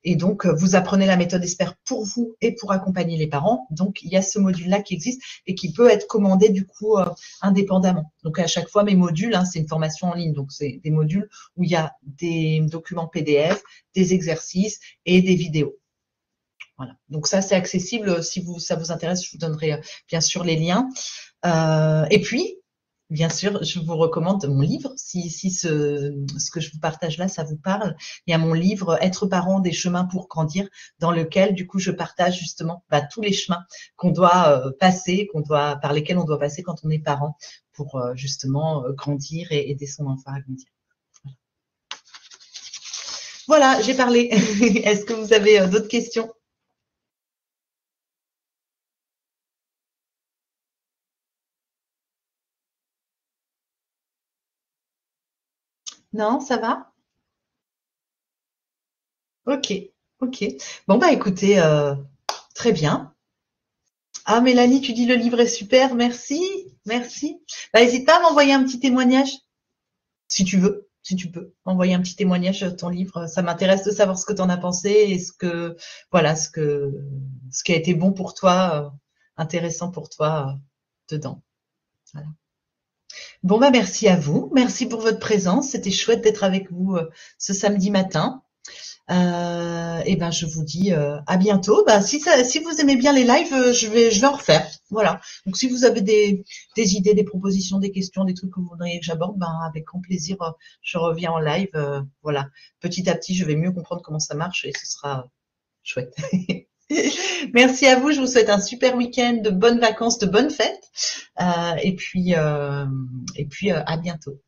Et donc vous apprenez la méthode expert pour vous et pour accompagner les parents. Donc il y a ce module-là qui existe et qui peut être commandé du coup indépendamment. Donc à chaque fois mes modules, hein, c'est une formation en ligne, donc c'est des modules où il y a des documents PDF, des exercices et des vidéos. Voilà. Donc ça, c'est accessible. Si ça vous intéresse, je vous donnerai bien sûr les liens. Et puis, bien sûr, je vous recommande mon livre. Si ce que je vous partage là, ça vous parle. Il y a mon livre Être parent, des chemins pour grandir, dans lequel, du coup, je partage justement tous les chemins qu'on doit passer, par lesquels on doit passer quand on est parent, pour justement grandir et aider son enfant à grandir. Voilà, j'ai parlé. Est-ce que vous avez d'autres questions ? Non, ça va? Ok, ok. Bon, écoutez, très bien. Ah, Mélanie, tu dis le livre est super, merci, merci. N'hésite pas à m'envoyer un petit témoignage, si tu veux, si tu peux. Envoyer un petit témoignage de ton livre. Ça m'intéresse de savoir ce que tu en as pensé et voilà, ce qui a été bon pour toi, intéressant pour toi dedans. Voilà. Bon, merci à vous. Merci pour votre présence. C'était chouette d'être avec vous ce samedi matin. Et je vous dis à bientôt. Si vous aimez bien les lives, je vais en refaire. Voilà. Donc si vous avez des idées, des propositions, des questions, des trucs que vous voudriez que j'aborde, avec grand plaisir, je reviens en live. Voilà. Petit à petit, je vais mieux comprendre comment ça marche et ce sera chouette. Merci à vous. Je vous souhaite un super week-end, de bonnes vacances, de bonnes fêtes. Et puis à bientôt.